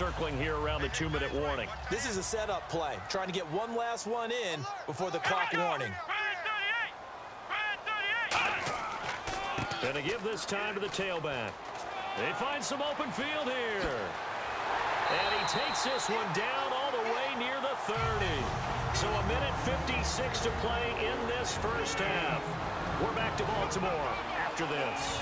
circling here around the 2-minute warning. This is a setup play, trying to get one last one in before the clock warning. Gonna give this time to the tailback. They find some open field here. And he takes this one down all the way near the 30. So a minute 56 to play in this first half. We're back to Baltimore after this.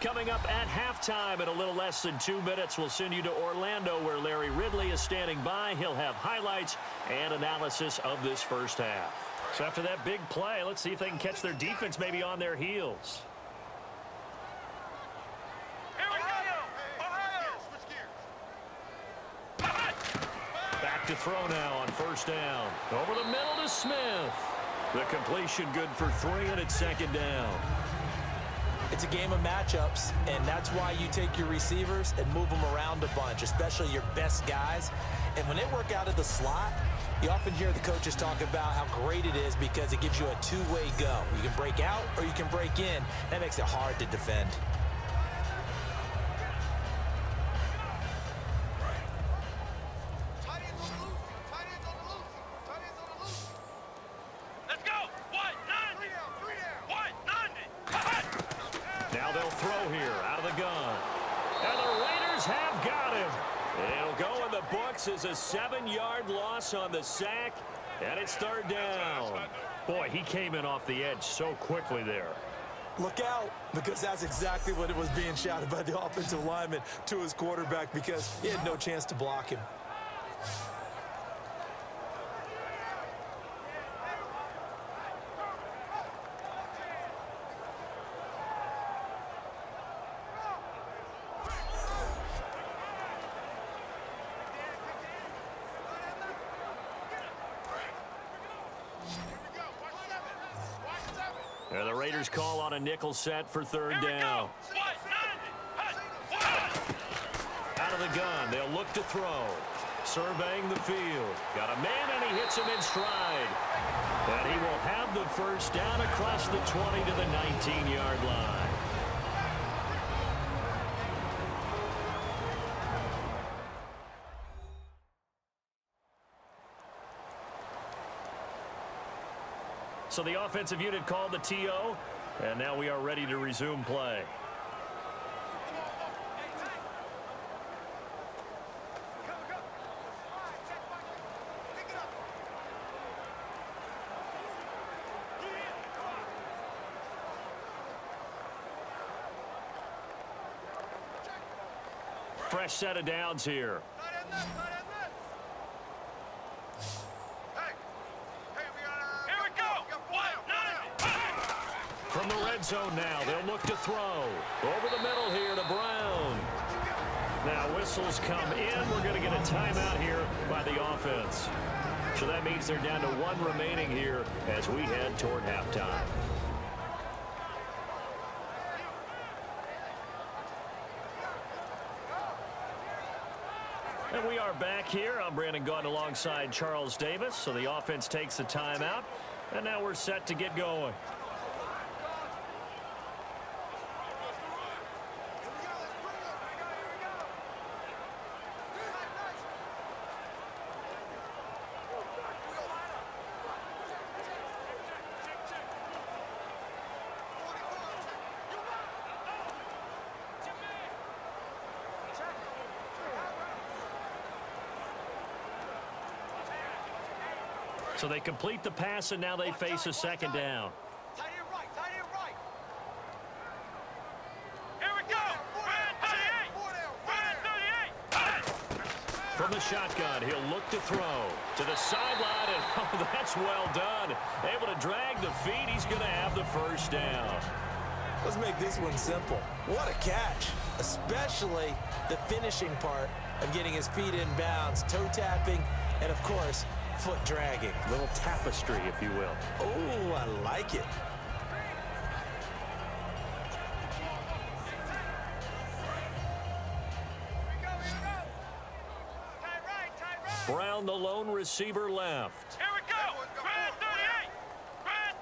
Coming up at halftime in a little less than 2 minutes, we'll send you to Orlando where Larry Ridley is standing by. He'll have highlights and analysis of this first half. So after that big play, let's see if they can catch their defense maybe on their heels. Back to throw now on first down. Over the middle to Smith. The completion good for 3, and it's second down. It's a game of matchups, and that's why you take your receivers and move them around a bunch, especially your best guys. And when they work out of the slot, you often hear the coaches talk about how great it is because it gives you a two-way go. You can break out or you can break in. That makes it hard to defend. Now they'll throw here out of the gun. And the Raiders have got him. It'll go in the books as a 7-yard loss on the sack. And it's third down. Boy, he came in off the edge so quickly there. Look out, because that's exactly what it was being shouted by the offensive lineman to his quarterback because he had no chance to block him. And the Raiders call on a nickel set for third down. Out of the gun, they'll look to throw. Surveying the field. Got a man, and he hits him in stride. And he will have the first down across the 20 to the 19-yard line. So the offensive unit called the TO, and now we are ready to resume play. Fresh set of downs here. From the red zone now, they'll look to throw. Over the middle here to Brown. Now whistles come in. We're going to get a timeout here by the offense. So that means they're down to 1 remaining here as we head toward halftime. And we are back here. I'm Brandon Gaudin alongside Charles Davis. So the offense takes the timeout. And now we're set to get going. So they complete the pass, and now they face a second down. Tight end right, tight end right. Here we go. Brand 38. From the shotgun, he'll look to throw to the sideline, and oh, that's well done. Able to drag the feet. He's going to have the first down. Let's make this one simple. What a catch, especially the finishing part of getting his feet in bounds, toe tapping, and of course, foot dragging. Little tapestry, if you will. Oh, I like it. Brown, the lone receiver, left. Here we go. Brand 38. Brand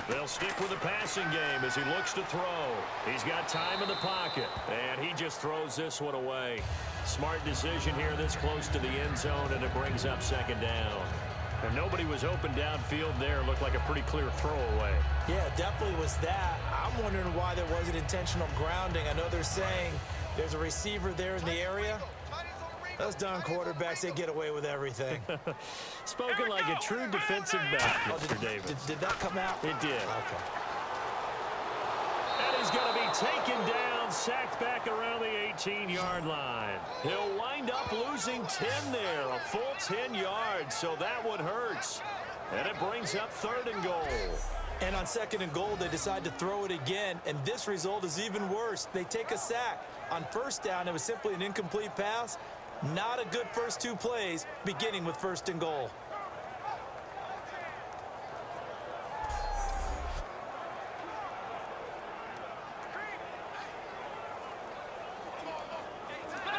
They'll stick with the passing game as he looks to throw. He's got time in the pocket, and he just throws this one away. Smart decision here this close to the end zone, and it brings up second down. And nobody was open downfield there. Looked like a pretty clear throwaway. Yeah, definitely was that. I'm wondering why there wasn't intentional grounding. I know they're saying there's a receiver there in the area. Those darn quarterbacks, they get away with everything. Spoken like a true defensive back, Mr. Davis. Did that come out? It did. Okay. And he's going to be taken down, sacked back around the 18-yard line. He'll wind up losing 10 there, a full 10 yards, so that one hurts. And it brings up 3rd and goal. And on 2nd and goal, they decide to throw it again, and this result is even worse. They take a sack. On 1st down, it was simply an incomplete pass. Not a good first 2 plays, beginning with 1st and goal.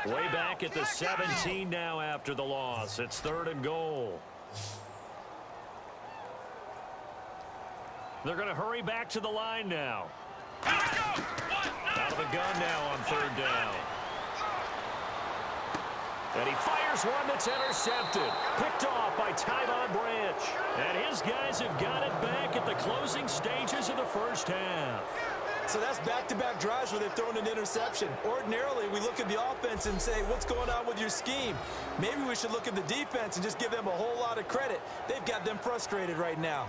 Way back at the 17 now after the loss. It's 3rd and goal. They're going to hurry back to the line now. Out of the gun now on 3rd down. And he fires one that's intercepted. Picked off by Tyvon Branch. And his guys have got it back at the closing stages of the first half. So that's back-to-back drives where they've thrown an interception. Ordinarily, we look at the offense and say, what's going on with your scheme? Maybe we should look at the defense and just give them a whole lot of credit. They've got them frustrated right now.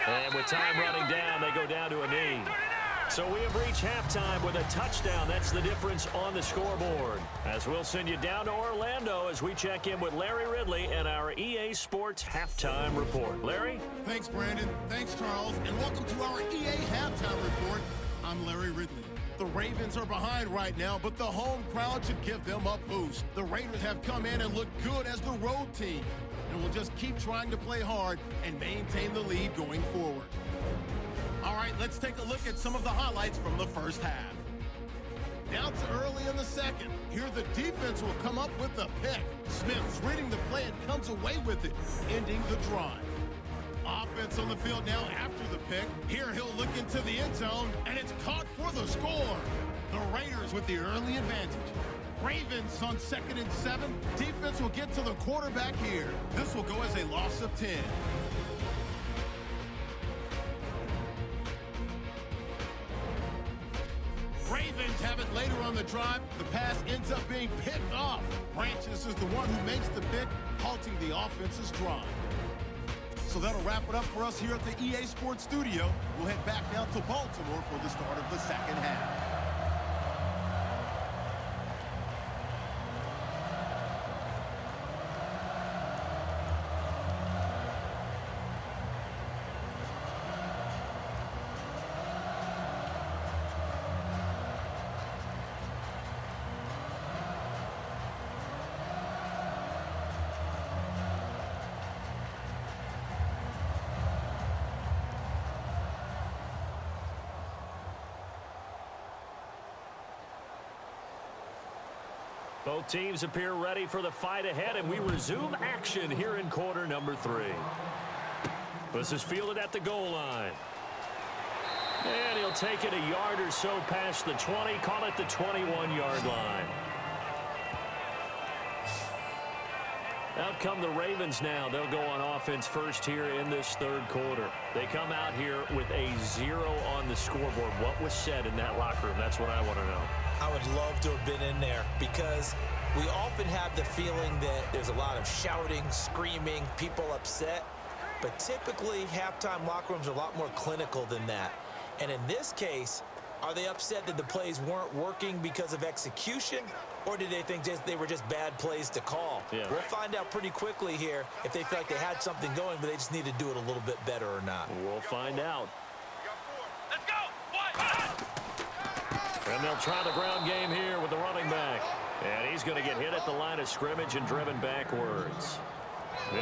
And with time running down, they go down to a knee. So we have reached halftime with a touchdown. That's the difference on the scoreboard. As we'll send you down to Orlando as we check in with Larry Ridley and our EA Sports Halftime Report. Larry? Thanks, Brandon. Thanks, Charles. And welcome to our EA Halftime Report. I'm Larry Ridley. The Ravens are behind right now, but the home crowd should give them a boost. The Raiders have come in and looked good as the road team, and will just keep trying to play hard and maintain the lead going forward. All right, let's take a look at some of the highlights from the first half. Now to early in the second. Here the defense will come up with a pick. Smith's reading the play and comes away with it, ending the drive. Offense on the field now after the pick. Here he'll look into the end zone, and it's caught for the score. The Raiders with the early advantage. Ravens on 2nd and 7. Defense will get to the quarterback here. This will go as a loss of 10. Ravens have it later on the drive. The pass ends up being picked off. Branches is the one who makes the pick, halting the offense's drive. So that'll wrap it up for us here at the EA Sports Studio. We'll head back now to Baltimore for the start of the second half. Both teams appear ready for the fight ahead, and we resume action here in quarter number 3. This is fielded at the goal line. And he'll take it a yard or so past the 20, call it the 21-yard line. Out come the Ravens now. They'll go on offense first here in this third quarter. They come out here with a 0 on the scoreboard. What was said in that locker room? That's what I want to know. I would love to have been in there because we often have the feeling that there's a lot of shouting, screaming, people upset. But typically, halftime locker rooms are a lot more clinical than that. And in this case, are they upset that the plays weren't working because of execution? Or did they think they were just bad plays to call? Yeah. We'll find out pretty quickly here if they feel like they had something going, but they just need to do it a little bit better or not. We'll find out. Let's go. One. they'll try the ground game here with the running back. And he's going to get hit at the line of scrimmage and driven backwards.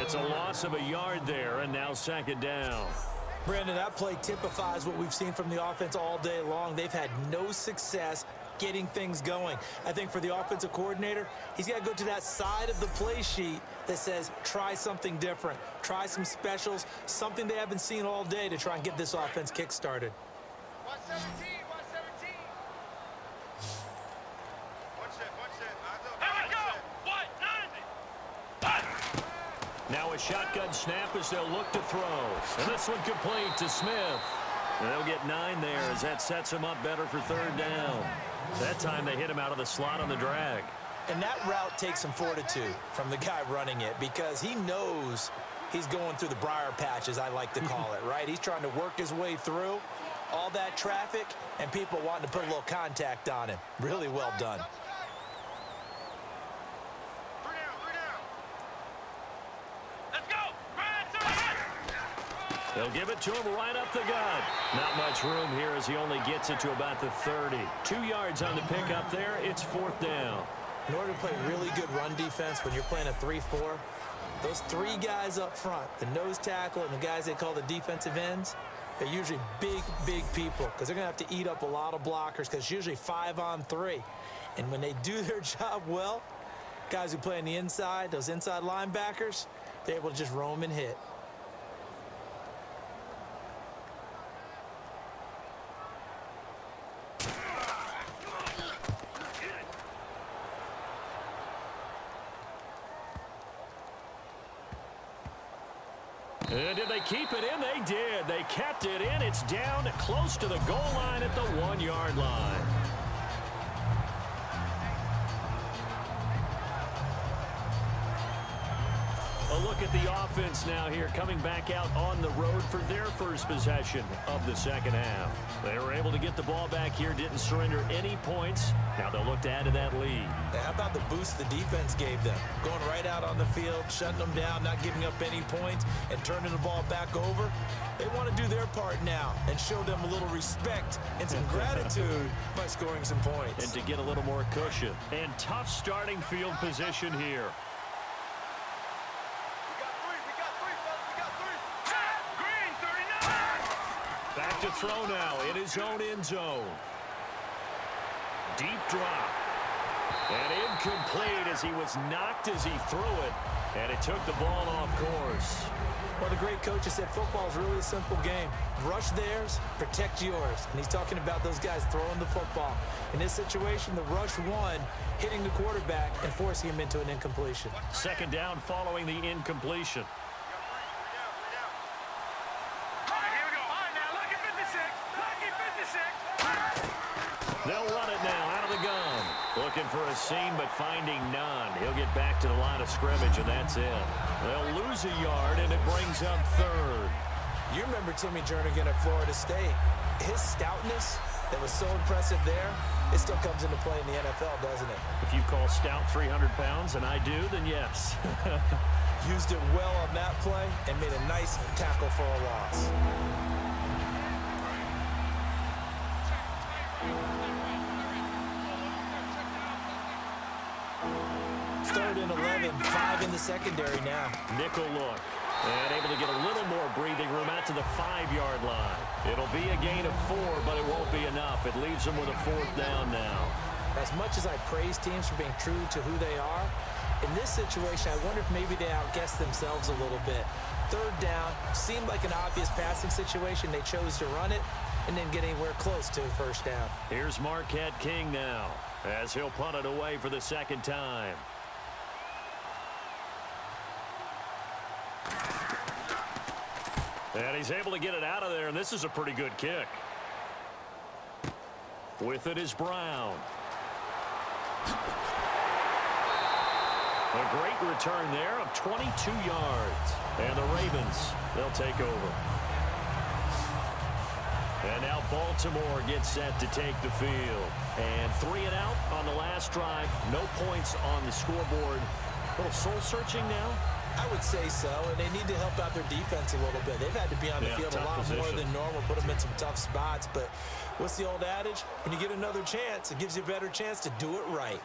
It's a loss of a yard there, and now second down. Brandon, that play typifies what we've seen from the offense all day long. They've had no success getting things going. I think for the offensive coordinator, he's got to go to that side of the play sheet that says try something different, try some specials, something they haven't seen all day to try and get this offense kick-started. 117, 117. Watch it. Here we go. 190. Now a shotgun snap as they'll look to throw. And this one complete to Smith. And they'll get 9 there as that sets him up better for third down. That time they hit him out of the slot on the drag. And that route takes some fortitude from the guy running it because he knows he's going through the briar patch, as I like to call it, right? He's trying to work his way through all that traffic and people wanting to put a little contact on him. Really well done. They'll give it to him right up the gut. Not much room here as he only gets it to about the 30. 2 yards on the pickup there. It's fourth down. In order to play really good run defense when you're playing a 3-4, those 3 guys up front, the nose tackle and the guys they call the defensive ends, they're usually big people because they're going to have to eat up a lot of blockers because it's usually 5 on 3. And when they do their job well, guys who play on the inside, those inside linebackers, they're able to just roam and hit. And did they keep it in? They did. They kept it in. It's down close to the goal line at the 1-yard line. A look at the offense now here, coming back out on the road for their first possession of the second half. They were able to get the ball back here, didn't surrender any points. Now they'll look to add to that lead. How about the boost the defense gave them? Going right out on the field, shutting them down, not giving up any points, and turning the ball back over. They want to do their part now and show them a little respect and some gratitude by scoring some points. And to get a little more cushion. And tough starting field position here. Back to throw now in his own end zone. Deep drop. And incomplete as he was knocked as he threw it. And it took the ball off course. Well, the great coach has said football is really a simple game. Rush theirs, protect yours. And he's talking about those guys throwing the football. In this situation, the rush won, hitting the quarterback and forcing him into an incompletion. Second down following the incompletion. They'll run it now out of the gun. Looking for a seam, but finding none. He'll get back to the line of scrimmage, and that's it. They'll lose a yard, and it brings up third. You remember Timmy Jernigan at Florida State. His stoutness that was so impressive there, it still comes into play in the NFL, doesn't it? If you call stout 300 pounds, and I do, then yes. Used it well on that play and made a nice tackle for a loss. Third and 11, 5 in the secondary now. Nickel look. And able to get a little more breathing room out to the 5-yard line. It'll be a gain of 4, but it won't be enough. It leaves them with a fourth down now. As much as I praise teams for being true to who they are, in this situation, I wonder if maybe they outguessed themselves a little bit. Third down, seemed like an obvious passing situation. They chose to run it and didn't get anywhere close to a first down. Here's Marquette King now, as he'll punt it away for the second time. And he's able to get it out of there, and this is a pretty good kick. With it is Brown. A great return there of 22 yards. And the Ravens, they'll take over. And now Baltimore gets set to take the field. And 3 and out on the last drive. No points on the scoreboard. A little soul-searching now. I would say so, and they need to help out their defense a little bit. They've had to be on the field a lot more than normal, put them in some tough spots. But What's the old adage? When you get another chance, it gives you a better chance to do it right.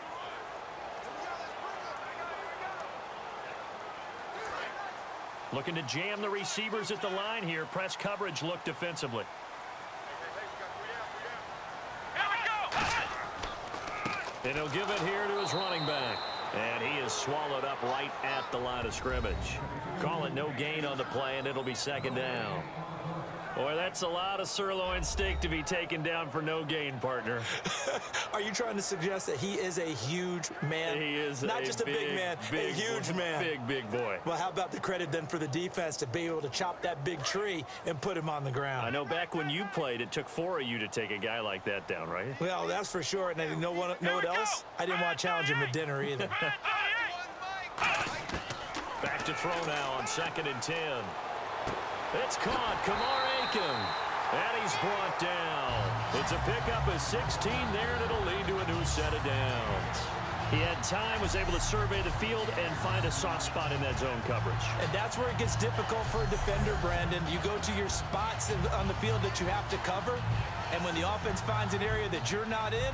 Looking to jam the receivers at the line here. Press coverage look defensively. And he'll give it here to his running back. And he is swallowed up right at the line of scrimmage. Call it no gain on the play, and it'll be second down. Boy, that's a lot of sirloin steak to be taken down for no gain, partner. Are you trying to suggest that he is a huge man? He is not just a big man, a huge man. Big boy. Well, how about the credit then for the defense to be able to chop that big tree and put him on the ground? I know back when you played, it took 4 of you to take a guy like that down, right? Well, that's for sure. And you know what else? I didn't want to challenge him at dinner either. Back to throw now on 2nd and 10. It's caught. Kamar Aiken. And he's brought down. It's a pickup of 16 there, and it'll lead to a new set of downs. He had time, was able to survey the field and find a soft spot in that zone coverage. And that's where it gets difficult for a defender, Brandon. You go to your spots on the field that you have to cover, and when the offense finds an area that you're not in,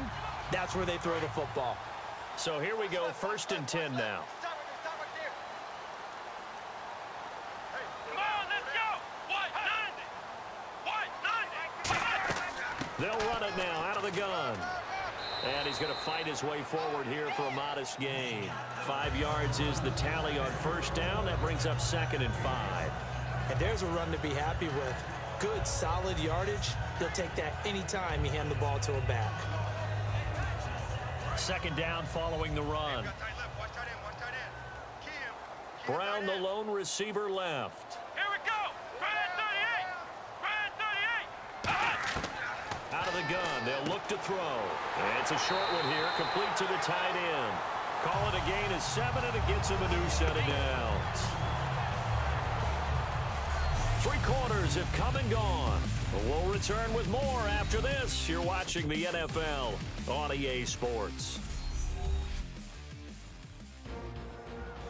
that's where they throw the football. So here we go, 1st and 10 now. They'll run it now out of the gun. And he's going to fight his way forward here for a modest gain. 5 yards is the tally on 1st down. That brings up 2nd and 5. And there's a run to be happy with. Good, solid yardage. He'll take that any time you hand the ball to a back. 2nd down following the run. Brown, the lone receiver, left. Here we go. Brand 38. Out of the gun, they'll look to throw. And it's a short one here, complete to the tight end. Call it a gain of 7, and it gets him a new set of downs. 3 quarters have come and gone. We'll return with more after this. You're watching the NFL on EA Sports.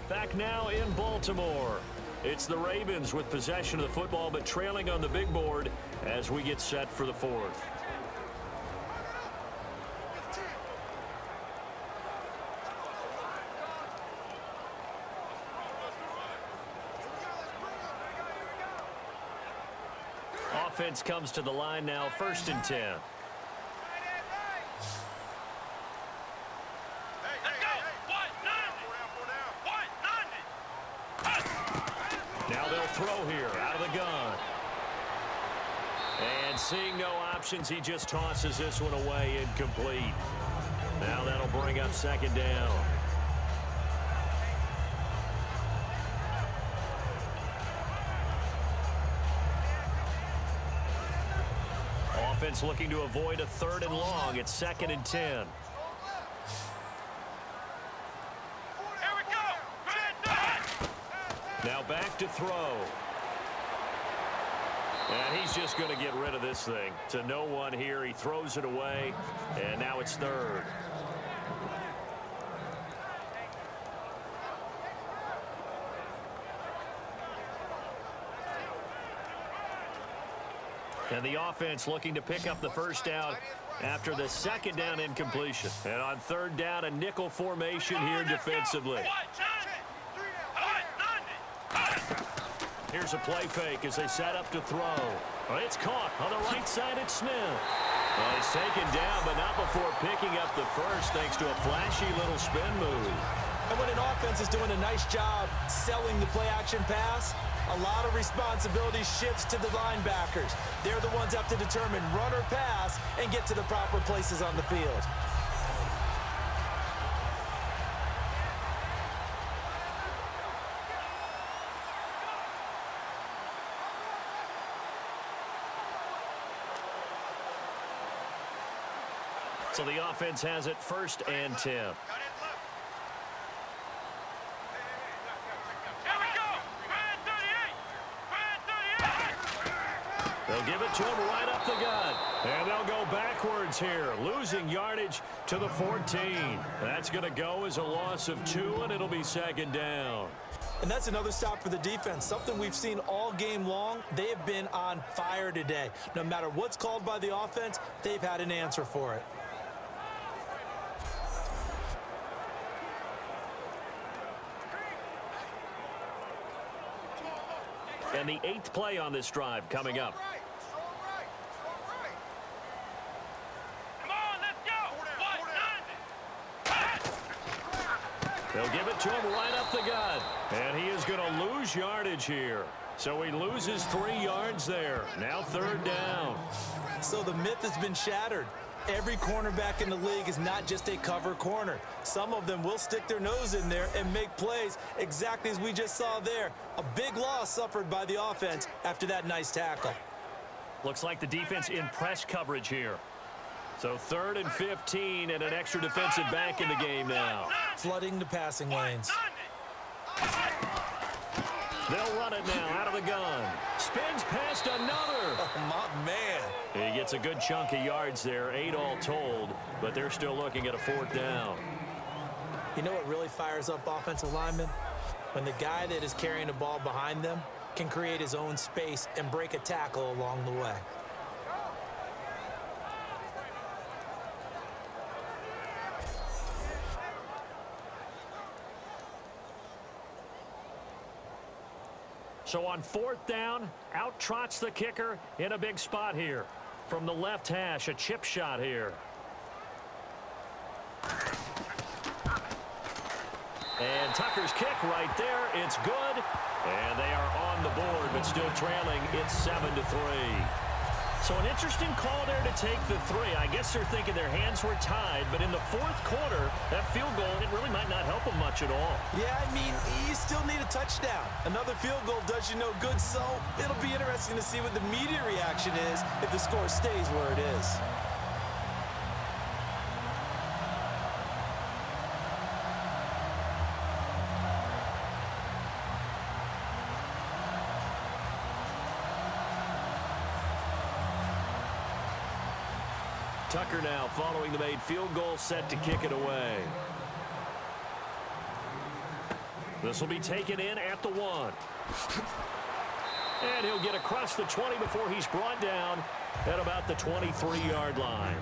Back now in Baltimore. It's the Ravens with possession of the football, but trailing on the big board as we get set for the 4th. Offense comes to the line now, 1st and 10. Now they'll throw here out of the gun. And seeing no options, he just tosses this one away, incomplete. Now that'll bring up 2nd down. Offense looking to avoid a 3rd and long. It's 2nd and 10. Now back to throw. And he's just going to get rid of this thing. To no one here. He throws it away. And now it's 3rd. And the offense looking to pick up the 1st down after the 2nd down incompletion. And on 3rd down, a nickel formation here defensively. Here's a play fake as they set up to throw. Well, it's caught on the right side at Smith. Well, he's taken down, but not before picking up the 1st thanks to a flashy little spin move. And when an offense is doing a nice job selling the play-action pass, a lot of responsibility shifts to the linebackers. They're the ones that have to determine run or pass and get to the proper places on the field. So the offense has it 1st and 10. They'll give it to him right up the gut. And they'll go backwards here, losing yardage to the 14. That's going to go as a loss of 2, and it'll be second down. And that's another stop for the defense, something we've seen all game long. They have been on fire today. No matter what's called by the offense, they've had an answer for it. And the 8th play on this drive coming up. Come on, let's go. They'll give it to him right up the gut. And he is going to lose yardage here. So he loses 3 yards there. Now 3rd down. So the myth has been shattered. Every cornerback in the league is not just a cover corner. Some of them will stick their nose in there and make plays exactly as we just saw there. A big loss suffered by the offense after that nice tackle. Looks like the defense in press coverage here. So 3rd and 15 and an extra defensive back in the game now. Flooding the passing lanes. They'll run it now out of the gun. Spins past another. Oh, my man. He gets a good chunk of yards there, 8 all told, but they're still looking at a 4th down. You know what really fires up offensive linemen? When the guy that is carrying the ball behind them can create his own space and break a tackle along the way. So on 4th down, out trots the kicker in a big spot here. From the left hash, a chip shot here. And Tucker's kick right there. It's good. And they are on the board, but still trailing. It's 7-3. So an interesting call there to take the 3. I guess they're thinking their hands were tied, but in the 4th quarter, that field goal, it really might not help them much at all. Yeah, I mean, you still need a touchdown. Another field goal does you no good, so it'll be interesting to see what the media reaction is if the score stays where it is. Tucker now following the made field goal, set to kick it away. This will be taken in at the 1. And he'll get across the 20 before he's brought down at about the 23-yard line.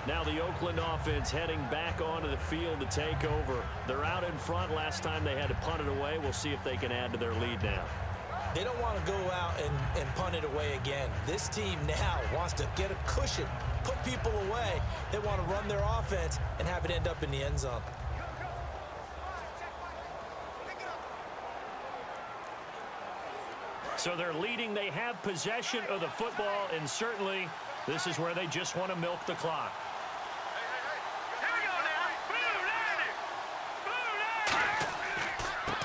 Now the Oakland offense heading back onto the field to take over. They're out in front. Last time they had to punt it away. We'll see if they can add to their lead now. They don't want to go out and punt it away again. This team now wants to get a cushion, put people away. They want to run their offense and have it end up in the end zone. So they're leading. They have possession of the football, and certainly this is where they just want to milk the clock.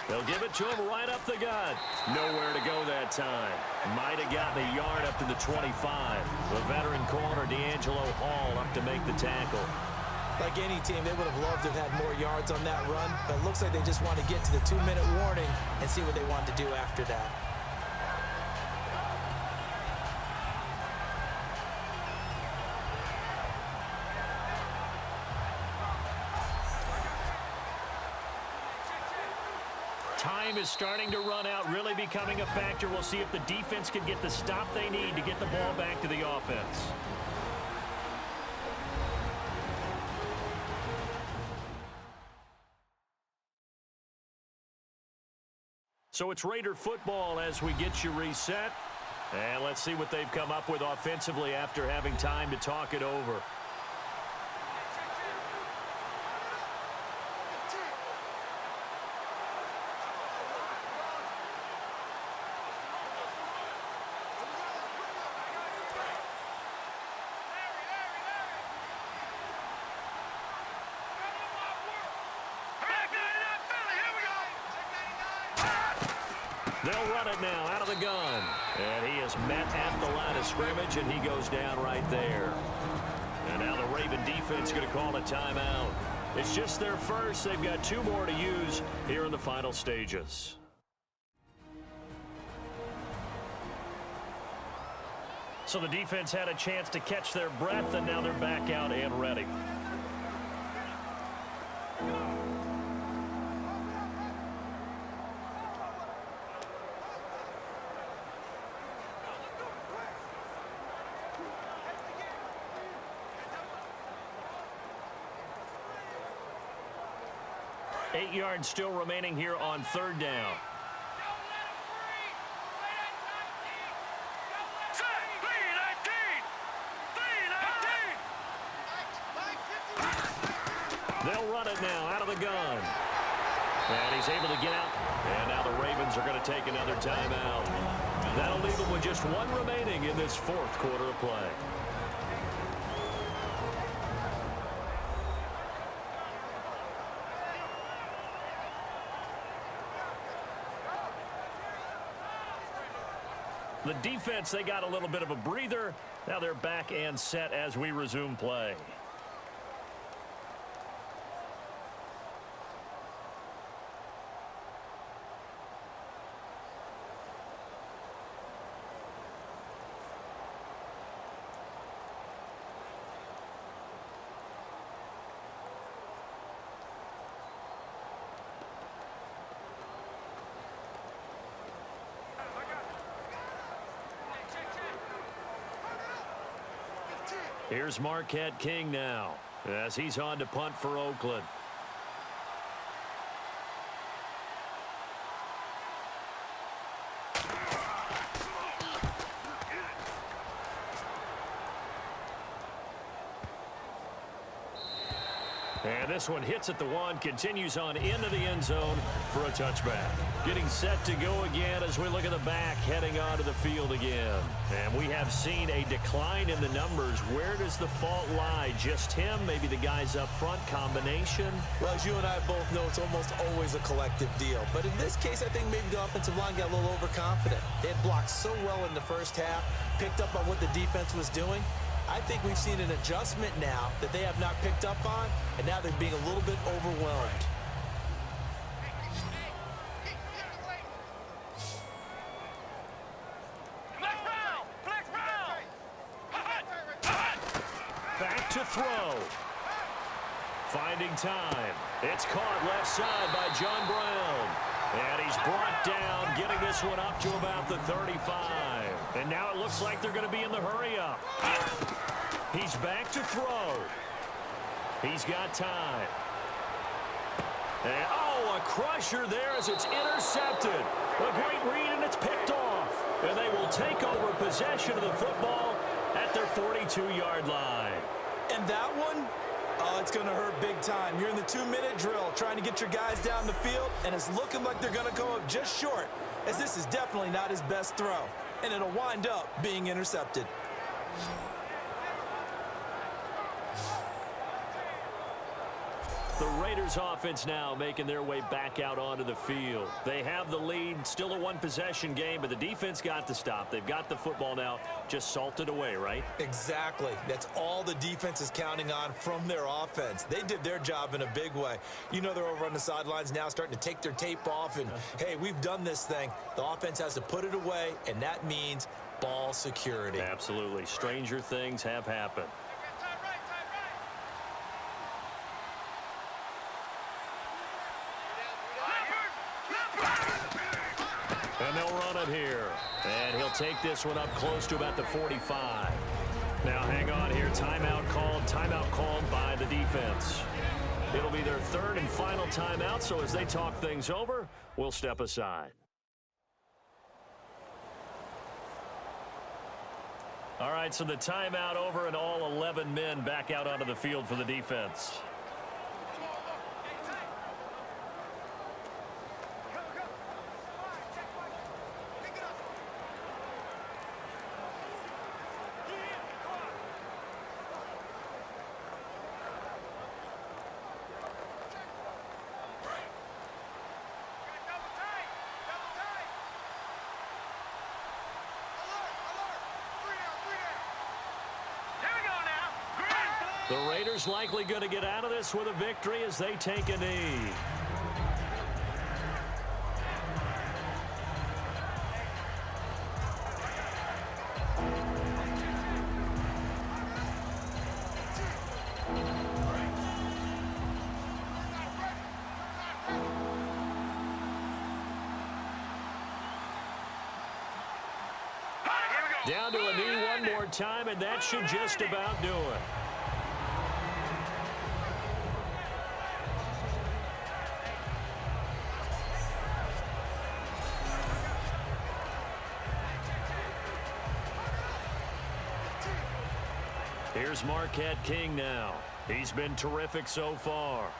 They'll give it to him right up the gut. Nowhere to go that time. Might have gotten a yard up to the 25. The veteran corner, D'Angelo Hall, up to make the tackle. Like any team, they would have loved to have had more yards on that run, but it looks like they just want to get to the 2-minute warning and see what they want to do after that. Time is starting to run out, really becoming a factor. We'll see if the defense can get the stop they need to get the ball back to the offense. So it's Raider football as we get you reset. And let's see what they've come up with offensively after having time to talk it over. They'll run it now out of the gun. And he is met at the line of scrimmage, and he goes down right there. And now the Raven defense going to call a timeout. It's just their first. They've got 2 more to use here in the final stages. So the defense had a chance to catch their breath, and now they're back out and ready. Eight yards still remaining here on third down. They'll run it now out of the gun. And he's able to get out. And now the Ravens are going to take another timeout. That'll leave them with just one remaining in this fourth quarter of play. The defense, they got a little bit of a breather. Now they're back and set as we resume play. Here's Marquette King now as he's on to punt for Oakland. And this one hits at the one, continues on into the end zone for a touchback. Getting set to go again as we look at the back, heading onto the field again. And we have seen a decline in the numbers. Where does the fault lie? Just him? Maybe the guys up front? Combination? Well, as you and I both know, it's almost always a collective deal. But in this case, I think maybe the offensive line got a little overconfident. They had blocked so well in the first half, picked up on what the defense was doing. I think we've seen an adjustment now that they have not picked up on, and now they're being a little bit overwhelmed. Back to throw. Finding time. It's caught left side by John Brown. And he's brought down, getting this one up to about the 35. And now it looks like they're going to be in the hurry up. He's back to throw. He's got time. And, oh, a crusher there as it's intercepted. A great read, and it's picked off. And they will take over possession of the football at their 42-yard line. And that one, oh, it's going to hurt big time. You're in the 2-minute drill trying to get your guys down the field, and it's looking like they're going to go up just short, as this is definitely not his best throw. And it'll wind up being intercepted. The Raiders offense now making their way back out onto the field. They have the lead, still a one-possession game, but the defense got the stop. They've got the football now, just salted away, right? Exactly. That's all the defense is counting on from their offense. They did their job in a big way. You know they're over on the sidelines now starting to take their tape off, and, hey, we've done this thing. The offense has to put it away, and that means ball security. Absolutely. Stranger things have happened. And they'll run it here. And he'll take this one up close to about the 45. Now hang on here. Timeout called by the defense. It'll be their third and final timeout, so as they talk things over, we'll step aside. All right, so the timeout over and all 11 men back out onto the field for the defense. The Raiders likely going to get out of this with a victory as they take a knee. Down to a knee one more time, and that should just about do it. Here's Marquette King now. He's been terrific so far.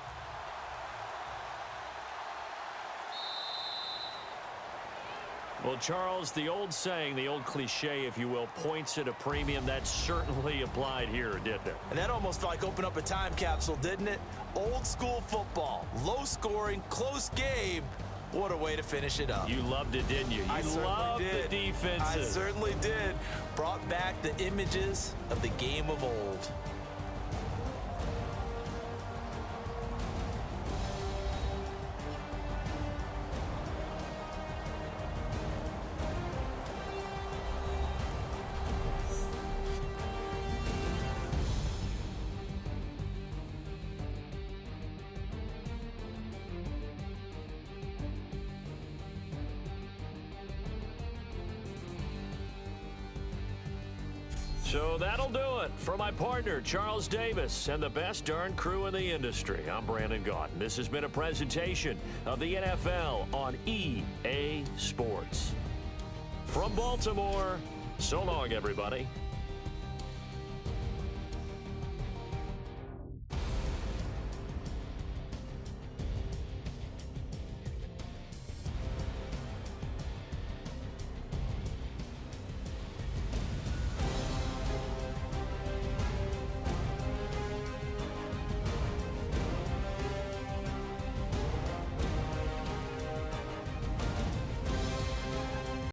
Well, Charles, the old saying, the old cliche, if you will, points at a premium, that certainly applied here, didn't it? And that almost like opened up a time capsule, didn't it? Old school football, low scoring, close game. What a way to finish it up. You loved it, didn't you? I You certainly loved did. the defenses. I certainly did. Brought back the images of the game of old. So that'll do it for my partner, Charles Davis, and the best darn crew in the industry. I'm Brandon Gaudin. This has been a presentation of the NFL on EA Sports. From Baltimore, so long, everybody.